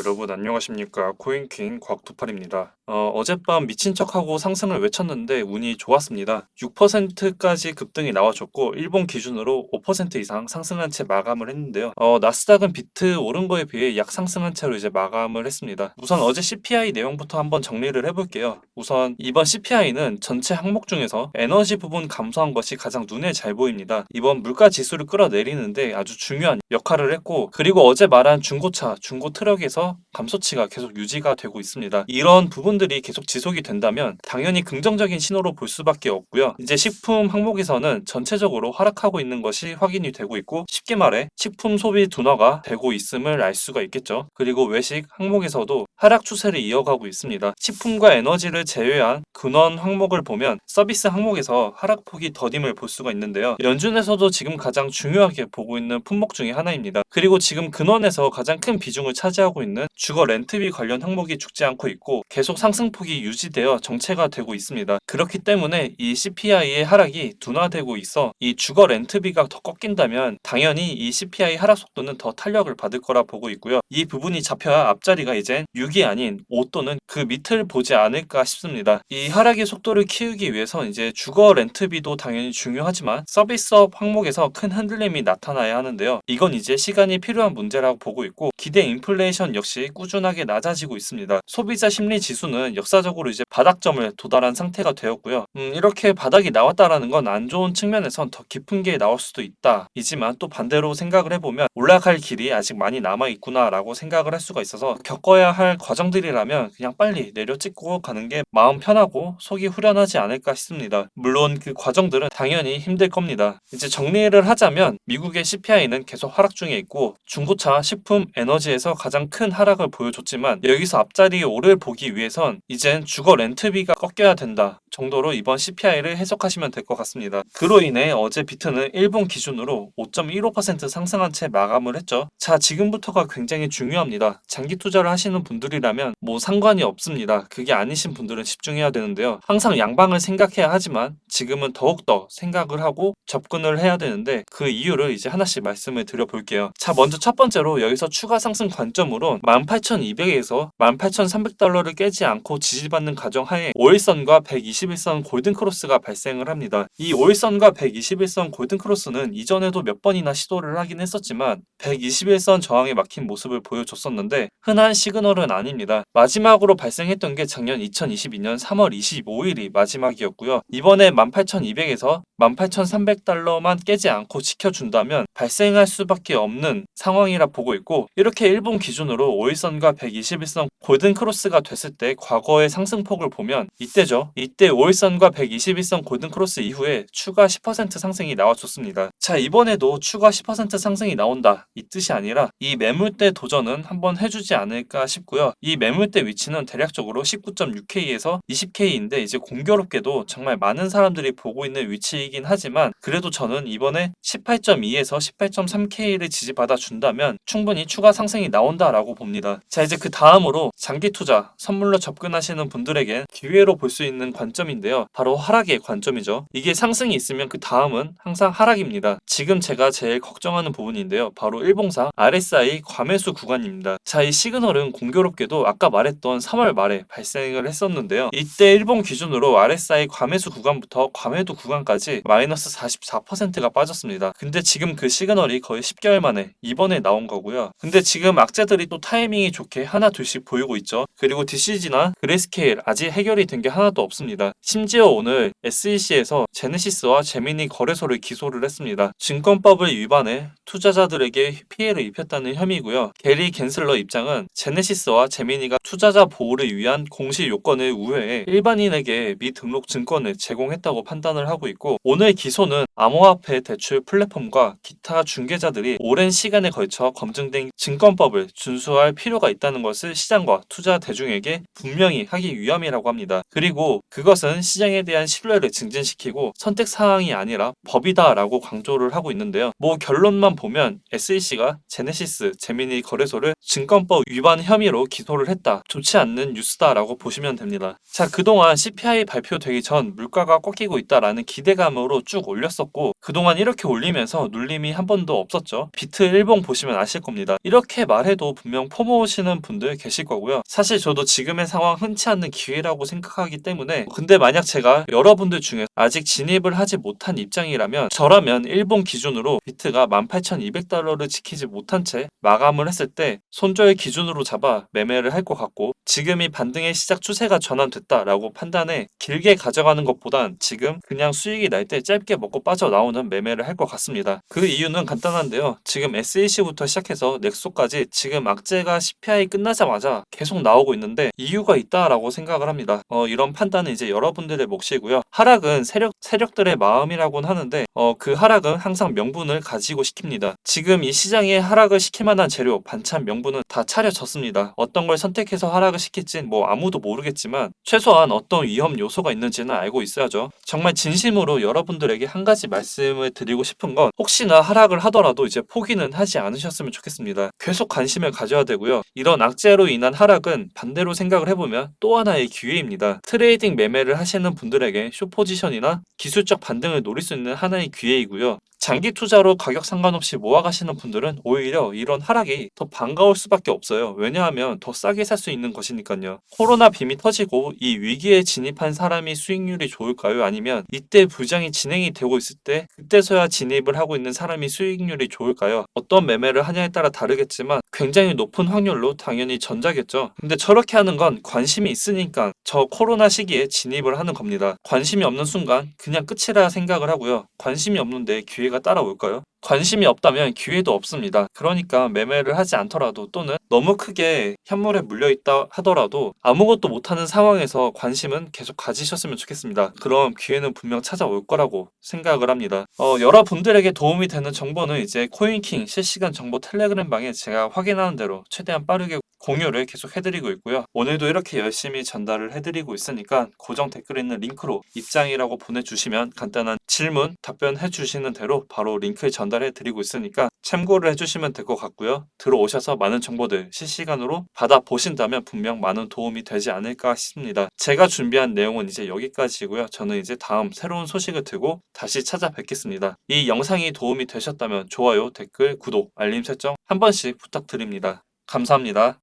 여러분 안녕하십니까. 코인킹 곽두팔입니다. 어젯밤 미친 척하고 상승을 외쳤는데 운이 좋았습니다. 6%까지 급등이 나와줬고 일본 기준으로 5% 이상 상승한 채 마감을 했는데요. 나스닥은 비트 오른 거에 비해 약 상승한 채로 이제 마감을 했습니다. 우선 어제 CPI 내용부터 한번 정리를 해볼게요. 우선 이번 CPI는 전체 항목 중에서 에너지 부분 감소한 것이 가장 눈에 잘 보입니다. 이번 물가 지수를 끌어내리는데 아주 중요한 역할을 했고, 그리고 어제 말한 중고차, 중고 트럭에서 감소치가 계속 유지가 되고 있습니다. 이런 부분들이 계속 지속이 된다면 당연히 긍정적인 신호로 볼 수밖에 없고요. 이제 식품 항목에서는 전체적으로 하락하고 있는 것이 확인이 되고 있고, 쉽게 말해 식품 소비 둔화가 되고 있음을 알 수가 있겠죠. 그리고 외식 항목에서도 하락 추세를 이어가고 있습니다. 식품과 에너지를 제외한 근원 항목을 보면 서비스 항목에서 하락폭이 더딤을 볼 수가 있는데요. 연준에서도 지금 가장 중요하게 보고 있는 품목 중에 하나입니다. 그리고 지금 근원에서 가장 큰 비중을 차지하고 있는 주거 렌트비 관련 항목이 죽지 않고 있고 계속 상승폭이 유지되어 정체가 되고 있습니다. 그렇기 때문에 이 CPI의 하락이 둔화되고 있어 이 주거 렌트비가 더 꺾인다면 당연히 이 CPI 하락 속도는 더 탄력을 받을 거라 보고 있고요. 이 부분이 잡혀야 앞자리가 이젠 6이 아닌 5 또는 그 밑을 보지 않을까 싶습니다. 이 하락의 속도를 키우기 위해서 이제 주거 렌트비도 당연히 중요하지만 서비스업 항목에서 큰 흔들림이 나타나야 하는데요. 이건 이제 시간이 필요한 문제라고 보고 있고, 기대 인플레이션 역시 꾸준하게 낮아지고 있습니다. 소비자 심리 지수는 역사적으로 이제 바닥점을 도달한 상태가 되었고요. 이렇게 바닥이 나왔다라는 건 안 좋은 측면에선 더 깊은 게 나올 수도 있다. 이지만 또 반대로 생각을 해보면 올라갈 길이 아직 많이 남아 있구나라고 생각을 할 수가 있어서 겪어야 할 과정들이라면 그냥 빨리 내려 찍고 가는 게 마음 편하고 속이 후련하지 않을까 싶습니다. 물론 그 과정들은 당연히 힘들 겁니다. 이제 정리를 하자면 미국의 CPI는 계속 하락 중에 있고 중고차, 식품, 에너지에서 가장 큰 하락을 보여줬지만 여기서 앞자리에 오를 보기 위해선 이젠 주거 렌트비가 꺾여야 된다 정도로 이번 CPI를 해석하시면 될 것 같습니다. 그로 인해 어제 비트는 일본 기준으로 5.15% 상승한 채 마감을 했죠. 자, 지금부터가 굉장히 중요합니다. 장기 투자를 하시는 분들이라면 뭐 상관이 없습니다. 그게 아니신 분들은 집중해야 되는데요. 항상 양방을 생각해야 하지만 지금은 더욱더 생각을 하고 접근을 해야 되는데 그 이유를 이제 하나씩 말씀을 드려볼게요. 자, 먼저 첫 번째로 여기서 추가 상승 관점으로 18,200에서 18,300달러를 깨지 않고 지지받는 가정하에 5일선과 121선 골든크로스가 발생을 합니다. 이 5일선과 121선 골든크로스는 이전에도 몇 번이나 시도를 하긴 했었지만 121선 저항에 막힌 모습을 보여줬었는데 흔한 시그널은 아닙니다. 마지막으로 발생했던 게 작년 2022년 3월 25일이 마지막이었고요. 이번에 18,200에서 18,300달러만 깨지 않고 지켜준다면 발생할 수밖에 없는 상황이라 보고 있고, 이렇게 일본 기준으로 5일선과 121선 골든크로스가 됐을 때 과거의 상승폭을 보면 이때죠. 이때 5일선과 121선 골든크로스 이후에 추가 10% 상승이 나와줬습니다. 자, 이번에도 추가 10% 상승이 나온다 이 뜻이 아니라 이 매물대 도전은 한번 해주지 않을까 싶고요. 이 매물대 위치는 대략적으로 19.6K에서 20K인데 이제 공교롭게도 정말 많은 사람들이 보고 있는 위치이긴 하지만 그래도 저는 이번에 18.2에서 18.3K를 지지받아 준다면 충분히 추가 상승이 나온다라고 봅니다. 자, 이제 그 다음으로 장기 투자, 선물로 접근하시는 분들에겐 기회로 볼 수 있는 관점인데요. 바로 하락의 관점이죠. 이게 상승이 있으면 그 다음은 항상 하락입니다. 지금 제가 제일 걱정하는 부분인데요. 바로 일봉상 RSI 과매수 구간입니다. 자, 이 시그널은 공교롭게도 아까 말했던 3월 말에 발생을 했었는데요. 이때 일본 기준으로 RSI 과매수 구간부터 과매도 구간까지 마이너스 44%가 빠졌습니다. 근데 지금 그 시그널이 거의 10개월 만에 이번에 나온 거고요. 근데 지금 악재들이 또 타이밍이 좋게 하나 둘씩 보이고 있죠. 그리고 DCG나 그레이스케일 아직 해결이 된 게 하나도 없습니다. 심지어 오늘 SEC에서 제네시스와 제미니 거래소를 기소를 했습니다. 증권법을 위반해 투자자들에게 피해를 입혔다는 혐의고요. 게리 겐슬러 입장은 제네시스와 제미니가 투자자 보호를 위한 공시 요건을 우회해 일반인에게 미등록 증권을 제공했다고 판단을 하고 있고, 오늘 기소는 암호화폐 대출 플랫폼과 기타 중개자들이 오랜 시간에 걸쳐 검증된 증권법을 준수할 필요가 있다는 것을 시장과 투자 대중에게 분명히 하기 위함이라고 합니다. 그리고 그것은 시장에 대한 신뢰를 증진시키고 선택 사항이 아니라 법이다라고 강조를 하고 있는데요. 뭐 결론만 보면 SEC가 제네시스, 제미니 거래소를 증권법 위반 혐의로 기소를 했다. 좋지 않는 뉴스다라고 보시면 됩니다. 자, 그동안 CPI 발표되기 전 물가가 꺾이고 있다라는 기대감으로 쭉 올렸었고, 있었고 그동안 이렇게 올리면서 눌림이 한 번도 없었죠. 비트 일봉 보시면 아실 겁니다. 이렇게 말해도 분명 포모 오시는 분들 계실 거고요. 사실 저도 지금의 상황 흔치 않는 기회라고 생각하기 때문에 근데 만약 제가 여러분들 중에 아직 진입을 하지 못한 입장이라면 저라면 일본 기준으로 비트가 18,200달러를 지키지 못한 채 마감을 했을 때 손절 기준으로 잡아 매매를 할 것 같고 지금이 반등의 시작 추세가 전환됐다라고 판단해 길게 가져가는 것보단 지금 그냥 수익이 날 때 짧게 먹고 빠져나오는 매매를 할 것 같습니다. 그 이유는 간단한데요. 지금 SEC부터 시작해서 넥소까지 지금 악재가 CPI 끝나자마자 계속 나오고 있는데 이유가 있다라고 생각을 합니다. 이런 판단은 이제 여러분들의 몫이고요. 하락은 세력들의 마음이라고는 하는데 그 하락은 항상 명분을 가지고 시킵니다. 지금 이 시장에 하락을 시킬 만한 재료, 반찬, 명분은 다 차려졌습니다. 어떤 걸 선택해서 하락을 시킬진 뭐 아무도 모르겠지만 최소한 어떤 위험 요소가 있는지는 알고 있어야죠. 정말 진심으로 여러분들에게 한 가지 말씀을 드리고 싶은 건 혹시나 하락을 하더라도 이제 포기는 하지 않으셨으면 좋겠습니다. 계속 관심을 가져야 되고요. 이런 악재로 인한 하락은 반대로 생각을 해보면 또 하나의 기회입니다. 트레이딩 매매를 하시는 분들에게 숏 포지션이나 기술적 반등을 노릴 수 있는 하나의 기회이고요. 장기 투자로 가격 상관없이 모아가시는 분들은 오히려 이런 하락이 더 반가울 수밖에 없어요. 왜냐하면 더 싸게 살 수 있는 것이니까요. 코로나 빔이 터지고 이 위기에 진입한 사람이 수익률이 좋을까요? 아니면 이때 부장이 진행이 되고 있을 때 그때서야 진입을 하고 있는 사람이 수익률이 좋을까요? 어떤 매매를 하냐에 따라 다르겠지만 굉장히 높은 확률로 당연히 전자겠죠. 근데 저렇게 하는 건 관심이 있으니까 저 코로나 시기에 진입을 하는 겁니다. 관심이 없는 순간 그냥 끝이라 생각을 하고요. 관심이 없는데 기회가 따라올까요? 관심이 없다면 기회도 없습니다. 그러니까 매매를 하지 않더라도 또는 너무 크게 현물에 물려있다 하더라도 아무것도 못하는 상황에서 관심은 계속 가지셨으면 좋겠습니다. 그럼 기회는 분명 찾아올 거라고 생각을 합니다. 여러분들에게 도움이 되는 정보는 이제 코인킹 실시간 정보 텔레그램 방에 제가 확인하는 대로 최대한 빠르게 공유를 계속 해드리고 있고요. 오늘도 이렇게 열심히 전달을 해드리고 있으니까 고정 댓글에 있는 링크로 입장이라고 보내주시면 간단한 질문 답변해 주시는 대로 바로 링크 전달해 드리고 있으니까 참고를 해주시면 될 것 같고요. 들어오셔서 많은 정보들 실시간으로 받아보신다면 분명 많은 도움이 되지 않을까 싶습니다. 제가 준비한 내용은 이제 여기까지고요. 저는 이제 다음 새로운 소식을 들고 다시 찾아뵙겠습니다. 이 영상이 도움이 되셨다면 좋아요, 댓글, 구독, 알림 설정 한 번씩 부탁드립니다. 감사합니다.